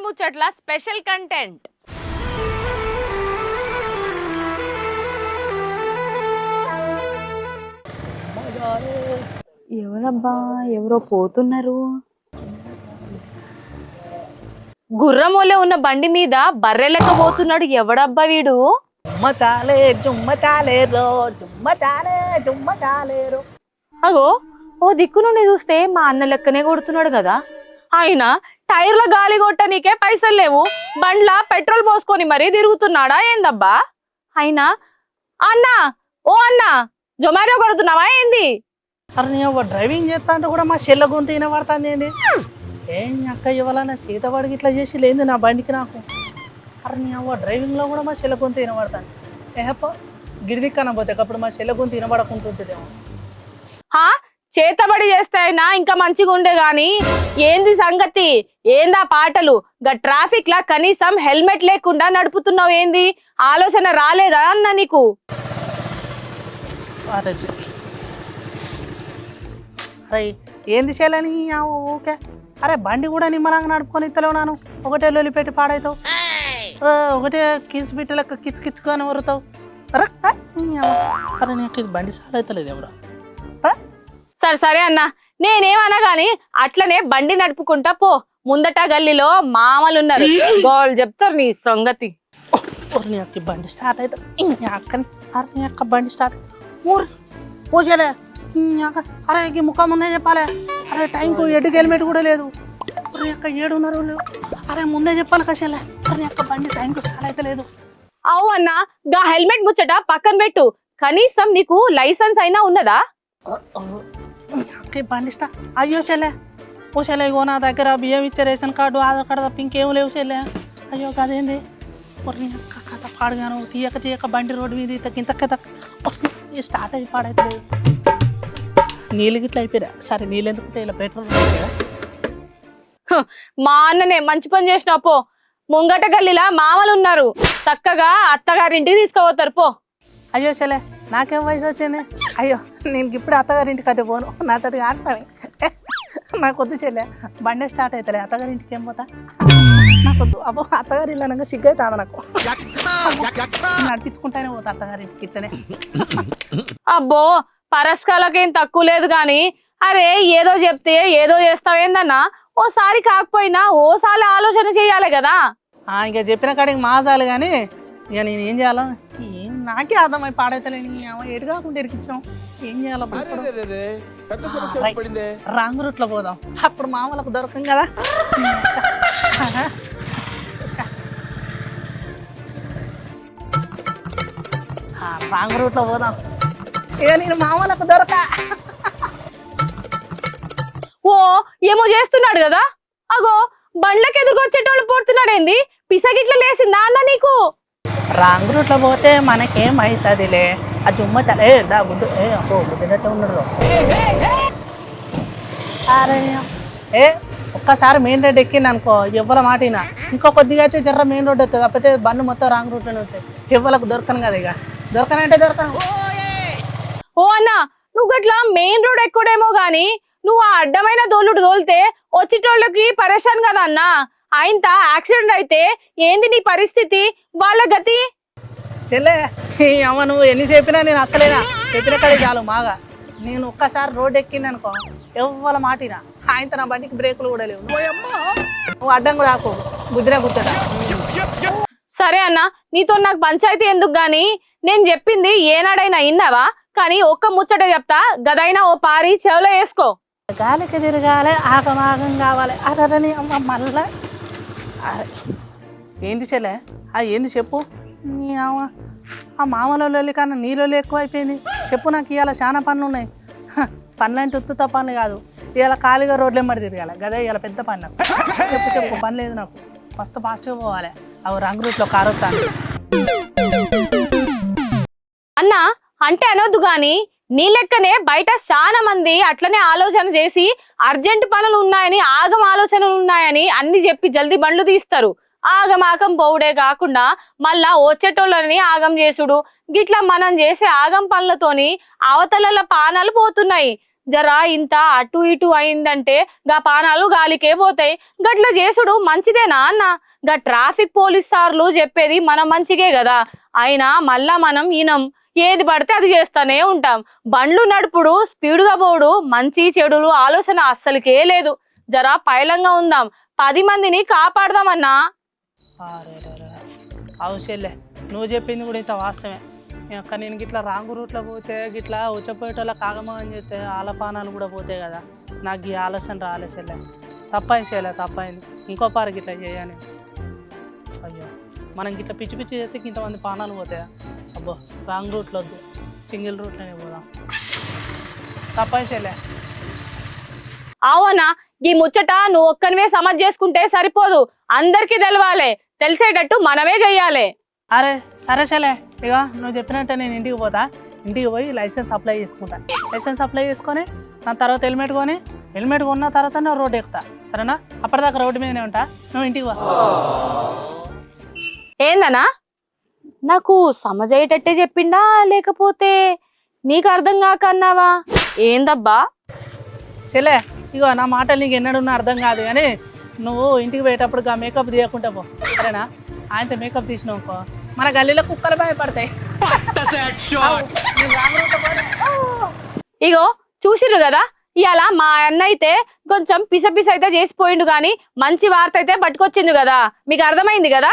ముచ్చట్ల special content. ఎవరబ్బా ఎవరో పోతున్నారు. గుర్రమూలే ఉన్న బండి మీద బర్రెలెక్క పోతున్నాడు. ఎవడబ్బా వీడు? అగో ఓ దిక్కు నుండి చూస్తే మా అన్న లెక్కనే కొడుతున్నాడు కదా. ఆయన టైర్ల గాలి కొట్టనీకే పైసలు లేవు, బండ్ల పెట్రోల్ పోసుకొని మరీ తిరుగుతున్నాడా ఏందబ్బా? ఆయన అన్నా ఓ అన్నా జొమాటో కొడుతున్నావా ఏంది? అరే నీ డ్రైవింగ్ చేస్తా అంటే కూడా మా చెల్ల గొంతు వినబడుతుంది ఏంది? ఏం అక్క ఇవ్వాలన్నా సీతవాడికి ఇట్లా చేసి లేదు నా బండికి నాకు. అరే నీ డ్రైవింగ్లో కూడా మా చెల్ల గొంతు వినబడతాను. ఏహప్ప గిడిదిక్కన పోతే అప్పుడు మా చెల్ల గొంతు వినబడకుంటుంటుందేమో. చేతబడి చేస్తే అయినా ఇంకా మంచిగా ఉండే గాని ఏంది సంగతి? ఏందా పాటలు? గా ట్రాఫిక్ లా కనీసం హెల్మెట్ లేకుండా నడుపుతున్నావు ఏంది? ఆలోచన రాలేదా అన్న నీకు? అరే ఏంది చెల్లని ఓకే. అరే బండి కూడా నిమ్మలంగా నడుపుకొని ఇస్తలేవు నాను. ఒకటే లొలిపెట్టి పాడవుతావు, ఒకటే కిస్ బిట్టలెక్క కిచ్చుకొని వరుతావు. అరే అరే నీకు ఇది బండి సార్ అవుతలేదు ఎవడా? సరే సరే అన్న, నేనేమన్నా గాని అట్లనే బండి నడుపుకుంటా పో. ముందట గల్లీలో మామలున్నారు, గోళ్ళు చెప్తారు నీ సంగతి. నీ అక్క బండి స్టార్ట్ అవుతుంది అక్కని. అరే నీ అక్క బండి స్టార్ట్ ఊరు పోసేలే. అరే ఈ ముఖం ముందే చెప్పాలి. అరే టైంకు ఎడ్డుకి హెల్మెట్ కూడా లేదు. అరే అక్క 7:30. అరే ముందే చెప్పాలి కసేలే. అరే నీ అక్క బండి టైంకు స్టార్ట్ అయితే లేదు. అవు అన్న, గా హెల్మెట్ ముచ్చట పక్కన పెట్టు. కనీసం నీకు లైసెన్స్ అయినా ఉన్నదా? అక్క బండి స్టార్ట్ అయ్యో చెల్లె. ఓ చెల్లె ఇగో నా దగ్గర బియ్యం ఇచ్చే రేషన్ కార్డు ఆధార్ కార్డు తప్ప ఇంకేం లేవు చెల్లె. అయ్యో కదేంది నీ అక్క కథ పాడుగాను. తీయక బండి రోడ్డు మీద ఇంత కథ స్టార్ట్ అయ్యి పాడైతే నీళ్ళు గిట్ల అయిపోయా. సరే నీళ్ళు ఎందుకుంటే ఇలా పెట్రోల్ మా అన్ననే మంచి పని చేసినావు పో. ముంగట గల్లీలా మామలు ఉన్నారు, చక్కగా అత్తగారింటికి తీసుకుపోతారు పో. అయ్యో చెల్లె నాకేం వయసు వచ్చింది. అయ్యో నేను ఇప్పుడు అత్తగారింటికి అట్టే పోను, నాతోటి ఆడతాను. నాకొద్దు చెల్లె, బండే స్టార్ట్ అవుతలే. అత్తగారింటికి ఏం పోతా నాకొద్దు. అబ్బో అత్తగారి ఇల్లనగా సిగ్గు అవుతుంది నాకు. నడిపించుకుంటానే పోతా అత్తగారింటికి ఇట్లనే. అబ్బో పరస్కాలకేం తక్కువ లేదు గాని, అరే ఏదో చెప్తే ఏదో చేస్తావేందన్నా? ఓసారి కాకపోయినా ఓసారి ఆలోచన చెయ్యాలి కదా. ఇంకా చెప్పిన కాడికి మాసాలు కానీ ఇక నేను ఏం చేయాలో ఏం నాకే అర్థమై పాడైతలేని ఎటు కాకుండా ఎరికిచ్చాం. ఏం చేయాలో రాంగ్ రూట్లో పోదాం, అప్పుడు మామూలకు దొరకం కదా. రాంగ్ రూట్లో పోదాం, ఇక నేను మామూలకు దొరక. ఓ ఏమో చేస్తున్నాడు కదా. అగో బండ్లకి ఎదురుకొచ్చేటోళ్ళు పోతున్నాడు ఏంది? పిసగిట్ల లేసిందా అన్న నీకు? రాంగ్ రూట్లో పోతే మనకేం అవుతుందిలే. ఆ జుమ్మ తలే దా గుద్దు గుద్దినట్టు ఉన్నాడు. అరే ఒక్కసారి మెయిన్ రోడ్ ఎక్కింది అనుకో ఎవ్వల మాటినా. ఇంకో కొద్దిగా అయితే జర్ర మెయిన్ రోడ్ వస్తుంది, కాకపోతే బండి మొత్తం రాంగ్ రూట్లోనే ఉంటాయి. ఎవ్వలకు దొరకను కదా, ఇక దొరకనంటే దొరకను. ఓ అన్న నువ్వు గట్లా మెయిన్ రోడ్ ఎక్కుడేమో గాని, నువ్వు ఆ అడ్డమైన దోలుడు తోలితే వచ్చేటోళ్ళకి పరేషాన్ కదా అన్న. ఆయనత యాక్సిడెంట్ అయితే ఏంది నీ పరిస్థితి, వాళ్ళ గతి? చెల్లే అమ్మ నువ్వు ఎన్ని చెప్పినా నేను అసలేనా చెప్పిన కాడే చాలు మాగా. నేను ఒక్కసారి రోడ్ ఎక్కింది అనుకో ఎవ్వల మాటినా. ఆయనతో నా బండికి బ్రేకులు కూడా లేవు. నువ్వు అడ్డం కూడా ఆకు బుద్ధినా కూర్చోడా. సరే అన్న, నీతో నాకు పంచాయతీ ఎందుకు గాని, నేను చెప్పింది ఏనాడైనా విన్నావా? కానీ ఒక్క ముచ్చట చెప్తా, గదైనా ఓ పారి చెవులో వేసుకో. గాలికి తిరగాలి, ఆగమాగం కావాలి. అరని అమ్మ మళ్ళా. అరే ఏంది చెల్లె ఏంది చెప్పు. నీ అమ్మ ఆ మామూలు కన్నా నీళ్ళు ఎక్కువ అయిపోయింది. చెప్పు నాకు ఇవాళ చాలా పనులు ఉన్నాయి. పనులు అంటే ఉత్తుత పనులు కాదు, ఇవాళ ఖాళీగా రోడ్లు ఎమ్మడి తిరగాలి గదే ఇవాళ పెద్ద పని. చెప్పు పని లేదు నాకు, మస్తు ఫాస్ట్గా పోవాలి. అవి రంగు రూట్లో కారు వస్తాను అన్న. అంటే అనొద్దు గాని నీ లెక్కనే బయట చాలా మంది అట్లనే ఆలోచన చేసి అర్జెంట్ పనులు ఉన్నాయని, ఆగం ఆలోచనలు ఉన్నాయని అన్ని చెప్పి జల్దీ బండ్లు తీస్తారు. ఆగమాగం పోవుడే కాకుండా మళ్ళా వచ్చేటోళ్ళని ఆగం చేసుడు. గిట్లా మనం చేసే ఆగం పనులతోని అవతల పానాలు పోతున్నాయి. జరా ఇంత అటు ఇటు అయిందంటే గా పానాలు గాలికే పోతాయి. గట్ల చేసుడు మంచిదేనా అన్న? గా ట్రాఫిక్ పోలీస్ సార్లు చెప్పేది మన మంచిగే కదా. అయినా మళ్ళా మనం ఈనం ఏది పడితే అది చేస్తానే ఉంటాం. బండ్లు నడుపుడు స్పీడుగా పోడు మంచి చెడులు ఆలోచన అస్సలకే లేదు. జరా పైలంగా ఉందాం, 10 మందిని కాపాడదామన్నా. అవసరంలే, నువ్వు చెప్పింది కూడా ఇంత వాస్తవమే. కానీ నేను గిట్లా రాంగు రూట్లో పోతే గిట్లా ఉచ్చపోయేటోళ్ళ కాగమా అని చెప్తే ఆలపానాలు కూడా పోతాయి కదా. నాకు ఈ ఆలోచన రాలేసలే. తప్పైంది చేయలే, తప్పైంది. ఇంకో పార గిట్లా చేయని. అయ్యో, మనం గిట్లా పిచ్చి పిచ్చి చేస్తే ఇంతమంది పానాలు పోతాయా? అబ్బో, రాంగ్ రూట్లో వద్దు, సింగిల్ రూట్లోనే పోదాం. తప్పైంది చేయలే. అవునా, ఈ ముచ్చట నువ్వు ఒక్కనివే సమజ్ చేసుకుంటే సరిపోదు, అందరికీ తెలవాలి. తెలిసేటట్టు మనమే చెయ్యాలి. అరే సరే చలే, ఇక నువ్వు చెప్పినట్టే నేను ఇంటికి పోతా. ఇంటికి పోయి లైసెన్స్ అప్లై చేసుకుంటా. లైసెన్స్ అప్లై చేసుకొని దాని తర్వాత హెల్మెట్ కొన్న తర్వాత నేను రోడ్డు ఎక్కుతా. సరేనా? అప్పటిదాకా రోడ్డు మీదనే ఉంటా, నువ్వు ఇంటికి పో. ఏందనా, నాకు సమజయ్యేటట్టే చెప్పిండా లేకపోతే నీకు అర్థం కాక అన్నావా? ఏందబ్బా? చెల్లే, ఇగో నా మాటలు నీకు ఎన్నడున్నా అర్థం కాదు, కానీ నువ్వు ఇంటికి పోయేటప్పుడు మేకప్ తీయకుండా పో. సరేనా? ఆయనతో మేకప్ తీసినావు మన గల్లీలో కుక్కలు భయపడతాయి. ఇగో చూసిర్రు కదా, ఇవాళ మా అన్న అయితే కొంచెం పిస అయితే చేసిపోయిండు, గాని మంచి వార్త అయితే పట్టుకొచ్చిండు కదా. మీకు అర్థమైంది కదా?